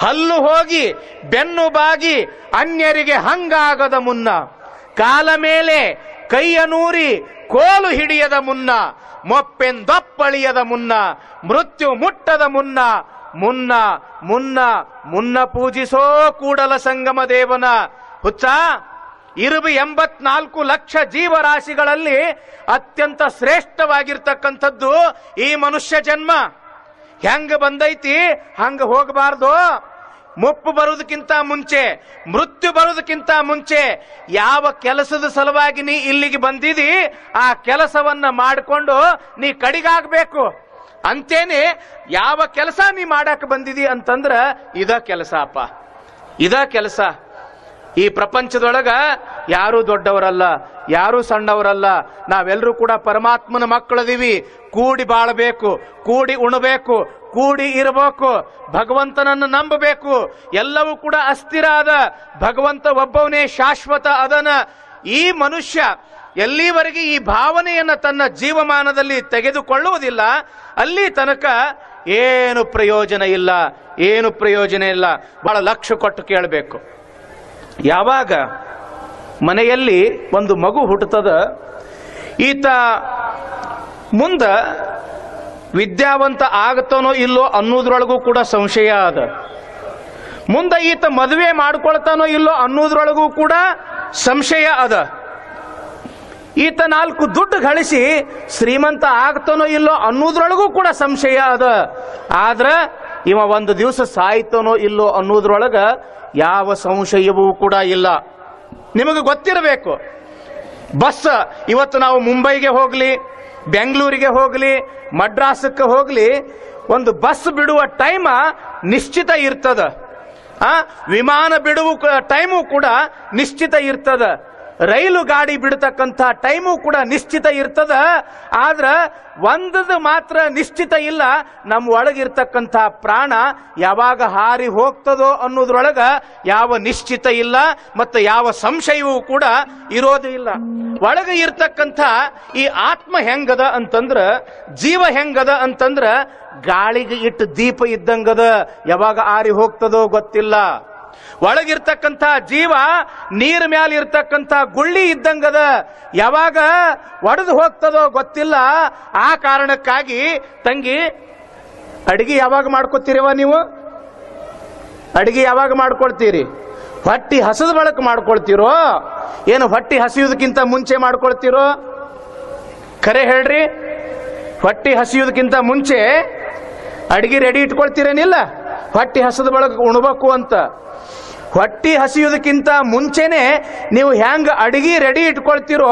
ಹಲ್ಲು ಹೋಗಿ ಬೆನ್ನು ಬಾಗಿ ಅನ್ಯರಿಗೆ ಹಂಗಾಗದ ಮುನ್ನ, ಕಾಲ ಮೇಲೆ ಕೈಯ ನೂರಿ ಕೋಲು ಹಿಡಿಯದ ಮುನ್ನ, ಮೊಪ್ಪೆಂದೊಪ್ಪಳಿಯದ ಮುನ್ನ, ಮೃತ್ಯು ಮುಟ್ಟದ ಮುನ್ನ, ಮುನ್ನ ಮುನ್ನ ಮುನ್ನ ಪೂಜಿಸೋ ಕೂಡಲ ಸಂಗಮ ದೇವನ. ಹುಚ್ಚ, 84 ಲಕ್ಷ ಜೀವರಾಶಿಗಳಲ್ಲಿ ಅತ್ಯಂತ ಶ್ರೇಷ್ಠವಾಗಿರ್ತಕ್ಕಂಥದ್ದು ಈ ಮನುಷ್ಯ ಜನ್ಮ. ಹೆಂಗ ಬಂದೈತಿ ಹಂಗ ಹೋಗಬಾರ್ದು. ಮುಪ್ಪು ಬರುವುದಕ್ಕಿಂತ ಮುಂಚೆ, ಮೃತ್ಯು ಬರುವುದಕ್ಕಿಂತ ಮುಂಚೆ ಯಾವ ಕೆಲಸದ ಸಲುವಾಗಿ ನೀ ಇಲ್ಲಿಗೆ ಬಂದಿದಿ ಆ ಕೆಲಸವನ್ನ ಮಾಡಿಕೊಂಡು ನೀ ಕಡಿಗಾಗಬೇಕು. ಅಂತೇನೆ ಯಾವ ಕೆಲಸ ನೀ ಮಾಡಕ್ ಬಂದಿದಿ ಅಂತಂದ್ರ ಇದ ಕೆಲಸ ಅಪ್ಪ, ಇದ ಕೆಲಸ. ಈ ಪ್ರಪಂಚದೊಳಗ ಯಾರೂ ದೊಡ್ಡವರಲ್ಲ, ಯಾರೂ ಸಣ್ಣವರಲ್ಲ. ನಾವೆಲ್ಲರೂ ಕೂಡ ಪರಮಾತ್ಮನ ಮಕ್ಕಳದೀವಿ. ಕೂಡಿ ಬಾಳಬೇಕು, ಕೂಡಿ ಉಣಬೇಕು, ಕೂಡಿ ಇರಬೇಕು, ಭಗವಂತನನ್ನು ನಂಬಬೇಕು. ಎಲ್ಲವೂ ಕೂಡ ಅಸ್ಥಿರ ಅದ, ಭಗವಂತ ಒಬ್ಬವನೇ ಶಾಶ್ವತ ಅದನ. ಈ ಮನುಷ್ಯ ಎಲ್ಲಿವರೆಗೆ ಈ ಭಾವನೆಯನ್ನ ತನ್ನ ಜೀವಮಾನದಲ್ಲಿ ತೆಗೆದುಕೊಳ್ಳುವುದಿಲ್ಲ ಅಲ್ಲಿ ತನಕ ಏನು ಪ್ರಯೋಜನ ಇಲ್ಲ, ಏನು ಪ್ರಯೋಜನ ಇಲ್ಲ. ಬಹಳ ಲಕ್ಷ್ಯ ಕೊಟ್ಟು ಕೇಳಬೇಕು. ಯಾವಾಗ ಮನೆಯಲ್ಲಿ ಒಂದು ಮಗು ಹುಟ್ಟುತ್ತದ, ಈತ ಮುಂದ ವಿದ್ಯಾವಂತ ಆಗತಾನೋ ಇಲ್ಲೋ ಅನ್ನೋದ್ರೊಳಗೂ ಕೂಡ ಸಂಶಯ ಅದ. ಮುಂದೆ ಈತ ಮದುವೆ ಮಾಡ್ಕೊಳ್ತಾನೋ ಇಲ್ಲೋ ಅನ್ನೋದ್ರೊಳಗೂ ಕೂಡ ಸಂಶಯ ಅದ. ಈತ 4 ದುಡ್ಡು ಗಳಿಸಿ ಶ್ರೀಮಂತ ಆಗ್ತಾನೋ ಇಲ್ಲೋ ಅನ್ನೋದ್ರೊಳಗೂ ಕೂಡ ಸಂಶಯ ಅದ. ಆದ್ರ ಇವ ಒಂದು ದಿವಸ ಸಾಯ್ತಾನೋ ಇಲ್ಲೋ ಅನ್ನೋದ್ರೊಳಗ ಯಾವ ಸಂಶಯವೂ ಕೂಡ ಇಲ್ಲ. ನಿಮಗೆ ಗೊತ್ತಿರಬೇಕು, ಬಸ್ ಇವತ್ತು ನಾವು ಮುಂಬೈಗೆ ಹೋಗ್ಲಿ, ಬೆಂಗಳೂರಿಗೆ ಹೋಗ್ಲಿ, ಮಡ್ರಾಸಕ್ಕೆ ಹೋಗ್ಲಿ, ಒಂದು ಬಸ್ ಬಿಡುವ ಟೈಮ ನಿಶ್ಚಿತ ಇರ್ತದ. ವಿಮಾನ ಬಿಡುವ ಟೈಮು ಕೂಡ ನಿಶ್ಚಿತ ಇರ್ತದ. ರೈಲು ಗಾಡಿ ಬಿಡತಕ್ಕಂಥ ಟೈಮು ಕೂಡ ನಿಶ್ಚಿತ ಇರ್ತದ. ಆದ್ರ ಒಂದದು ಮಾತ್ರ ನಿಶ್ಚಿತ ಇಲ್ಲ, ನಮ್ಮ ಒಳಗಿರ್ತಕ್ಕಂಥ ಪ್ರಾಣ ಯಾವಾಗ ಹಾರಿ ಹೋಗ್ತದೋ ಅನ್ನೋದ್ರೊಳಗ ಯಾವ ನಿಶ್ಚಿತ ಇಲ್ಲ, ಮತ್ತು ಯಾವ ಸಂಶಯವೂ ಕೂಡ ಇರೋದು ಇಲ್ಲ. ಒಳಗೆ ಇರ್ತಕ್ಕಂಥ ಈ ಆತ್ಮ ಹೆಂಗದ ಅಂತಂದ್ರ, ಜೀವ ಹೆಂಗದ ಅಂತಂದ್ರ ಗಾಳಿಗೆ ಇಟ್ಟು ದೀಪ ಇದ್ದಂಗದ, ಯಾವಾಗ ಆರಿ ಹೋಗ್ತದೋ ಗೊತ್ತಿಲ್ಲ. ಒಳಗಿರ್ತಕ್ಕಂಥ ಜೀವ ನೀರ್ ಮ್ಯಾಲ ಇರ್ತಕ್ಕಂಥ ಗುಳ್ಳಿ ಇದ್ದಂಗದ, ಯಾವಾಗ ಒಡೆದು ಹೋಗ್ತದೋ ಗೊತ್ತಿಲ್ಲ. ಆ ಕಾರಣಕ್ಕಾಗಿ ತಂಗಿ, ಅಡಿಗೆ ಯಾವಾಗ ಮಾಡ್ಕೊತೀರಿವ ನೀವು? ಅಡಿಗೆ ಯಾವಾಗ ಮಾಡ್ಕೊಳ್ತೀರಿ? ಹೊಟ್ಟಿ ಹಸದ ಬಳಕ ಮಾಡ್ಕೊಳ್ತೀರೋ ಏನು ಹೊಟ್ಟಿ ಹಸಿಯೋದಕ್ಕಿಂತ ಮುಂಚೆ ಮಾಡ್ಕೊಳ್ತೀರೋ? ಖರೆ ಹೇಳ್ರಿ, ಹೊಟ್ಟಿ ಹಸಿಯೋದಕ್ಕಿಂತ ಮುಂಚೆ ಅಡಿಗೆ ರೆಡಿ ಇಟ್ಕೊಳ್ತೀರೇನಿಲ್ಲ? ಹೊಟ್ಟಿ ಹಸದ ಬಳಕ ಉಣ್ಬೇಕು ಅಂತ. ಹೊಟ್ಟಿ ಹಸಿಯೋದಕ್ಕಿಂತ ಮುಂಚೆನೆ ನೀವು ಹೆಂಗ ಅಡಿಗೆ ರೆಡಿ ಇಟ್ಕೊಳ್ತಿರೋ,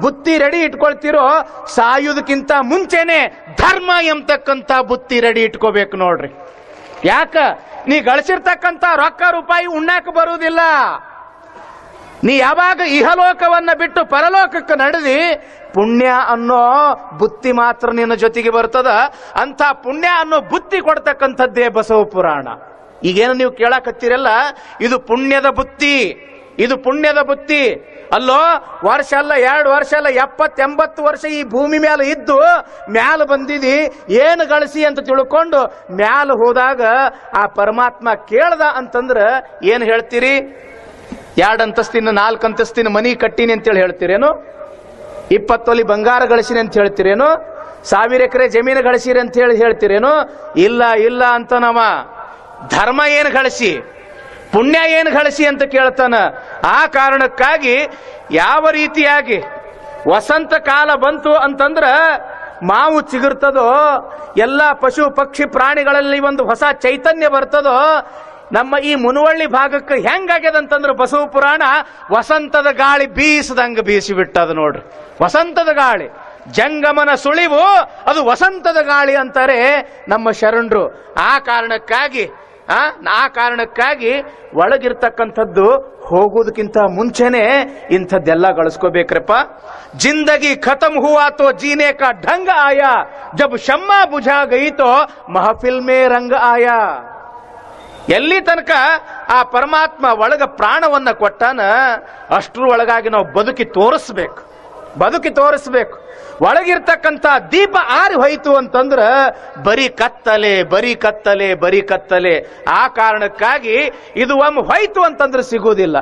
ಬುತ್ತಿ ರೆಡಿ ಇಟ್ಕೊಳ್ತಿರೋ, ಸಾಯೋದಕ್ಕಿಂತ ಮುಂಚೆನೆ ಧರ್ಮ ಎಂಬತಕ್ಕಂಥ ಬುತ್ತಿ ರೆಡಿ ಇಟ್ಕೋಬೇಕು ನೋಡ್ರಿ. ಯಾಕ? ನೀ ಗಳಿಸಿರ್ತಕ್ಕಂಥ ರೊಕ್ಕ ರೂಪಾಯಿ ಉಣ್ಣಾಕ ಬರುವುದಿಲ್ಲ. ನೀ ಯಾವಾಗ ಇಹಲೋಕವನ್ನ ಬಿಟ್ಟು ಪರಲೋಕಕ್ಕೆ ನಡೆದಿ ಪುಣ್ಯ ಅನ್ನೋ ಬುತ್ತಿ ಮಾತ್ರ ನಿನ್ನ ಜೊತೆಗೆ ಬರ್ತದ. ಅಂತ ಪುಣ್ಯ ಅನ್ನೋ ಬುತ್ತಿ ಕೊಡ್ತಕ್ಕಂಥದ್ದೇ ಬಸವ ಪುರಾಣ. ಈಗೇನು ನೀವು ಕೇಳಕತ್ತೀರಲ್ಲ, ಇದು ಪುಣ್ಯದ ಬುತ್ತಿ, ಇದು ಪುಣ್ಯದ ಬುತ್ತಿ. ಅಲ್ಲೋ, ವರ್ಷ ಅಲ್ಲ, 2 ವರ್ಷ ಅಲ್ಲ, 70-80 ವರ್ಷ ಈ ಭೂಮಿ ಮೇಲೆ ಇದ್ದು ಮ್ಯಾಲ ಬಂದಿದಿ, ಏನು ಗಳಿಸಿ ಅಂತ ತಿಳ್ಕೊಂಡು ಮ್ಯಾಲ ಹೋದಾಗ ಆ ಪರಮಾತ್ಮ ಕೇಳ್ದ ಅಂತಂದ್ರ ಏನ್ ಹೇಳ್ತೀರಿ? 2 ಅಂತಸ್ತಿನ 4 ಅಂತಸ್ತಿನ ಮನಿ ಕಟ್ಟಿನಿ ಅಂತೇಳಿ ಹೇಳ್ತೀರೇನು? 20 ತೊಲಿ ಬಂಗಾರ ಗಳಿಸಿನಿ ಅಂತ ಹೇಳ್ತೀರೇನು? 1000 ಎಕರೆ ಜಮೀನು ಗಳಿಸಿರಿ ಅಂತ ಹೇಳ್ತೀರೇನು? ಇಲ್ಲ ಇಲ್ಲ ಅಂತ ನಮ್ಮ ಧರ್ಮ ಏನು ಗಳಿಸಿ, ಪುಣ್ಯ ಏನು ಗಳಿಸಿ ಅಂತ ಕೇಳ್ತಾನ. ಆ ಕಾರಣಕ್ಕಾಗಿ ಯಾವ ರೀತಿಯಾಗಿ ವಸಂತ ಕಾಲ ಬಂತು ಅಂತಂದ್ರ ಮಾವು ಚಿಗುರ್ತದೋ, ಎಲ್ಲ ಪಶು ಪಕ್ಷಿ ಪ್ರಾಣಿಗಳಲ್ಲಿ ಒಂದು ಹೊಸ ಚೈತನ್ಯ ಬರ್ತದೋ, ನಮ್ಮ ಈ ಮುನವಳ್ಳಿ ಭಾಗಕ್ಕೆ ಹೆಂಗಾಗ್ಯದಂತಂದ್ರೆ ಬಸವ ಪುರಾಣ ವಸಂತದ ಗಾಳಿ ಬೀಸದಂಗ ಬೀಸಿ ಬಿಟ್ಟದ ನೋಡ್ರಿ. ವಸಂತದ ಗಾಳಿ, ಜಂಗಮನ ಸುಳಿವು ಅದು ವಸಂತದ ಗಾಳಿ ಅಂತಾರೆ ನಮ್ಮ ಶರಣರು. ಆ ಕಾರಣಕ್ಕಾಗಿ ಒಳಗಿರ್ತಕ್ಕಂಥದ್ದು ಹೋಗುವುದಕ್ಕಿಂತ ಮುಂಚೆನೆ ಇಂಥದ್ದೆಲ್ಲ ಗಳಿಸ್ಕೋಬೇಕ್ರಪ್ಪ. ಜಿಂದಗಿ ಖತಮ್ ಹುವಾ ತೋ ಜೀನೆ ಕಾ ಢಂಗ್ ಆಯಾ, ಜಬ್ ಶಮ್ಮಾ ಬುझा ಗಯಿ ತೋ ಮಹಫಿಲ್ ಮೇ ರಂಗ್ ಆಯಾ. ಎಲ್ಲಿ ತನಕ ಆ ಪರಮಾತ್ಮ ಒಳಗ ಪ್ರಾಣವನ್ನ ಕೊಟ್ಟಾನ ಅಷ್ಟ್ರ ಒಳಗಾಗಿ ನಾವು ಬದುಕಿ ತೋರಿಸ್ಬೇಕು. ಬದುಕಿ ತೋರಿಸ್ಬೇಕು. ಒಳಗಿರ್ತಕ್ಕಂಥ ದೀಪ ಆರಿ ಹೋಯ್ತು ಅಂತಂದ್ರ ಬರೀ ಕತ್ತಲೆ ಬರೀ ಕತ್ತಲೆ ಬರೀ ಕತ್ತಲೆ. ಆ ಕಾರಣಕ್ಕಾಗಿ ಇದು ಒಮ್ಮೆ ಹೋಯ್ತು ಅಂತಂದ್ರೆ ಸಿಗುವುದಿಲ್ಲ,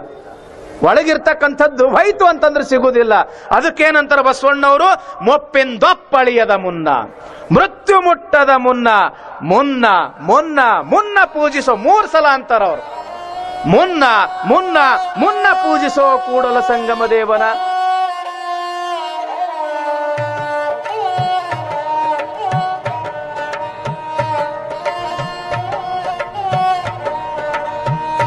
ಒಳಗಿರ್ತಕ್ಕಂಥದ್ದು ಹೋಯ್ತು ಅಂತಂದ್ರೆ ಸಿಗುವುದಿಲ್ಲ. ಅದಕ್ಕೇನಂತಾರ ಬಸವಣ್ಣವರು, ಮೊಪ್ಪಿಂದೊಪ್ಪಳಿಯದ ಮುನ್ನ ಮೃತ್ಯು ಮುಟ್ಟದ ಮುನ್ನ ಮುನ್ನ ಮುನ್ನ ಮುನ್ನ ಪೂಜಿಸೋ 3 ಸಲ ಅಂತಾರ ಅವರು. ಮುನ್ನ ಮುನ್ನ ಮುನ್ನ ಪೂಜಿಸೋ ಕೂಡಲ ಸಂಗಮ ದೇವನ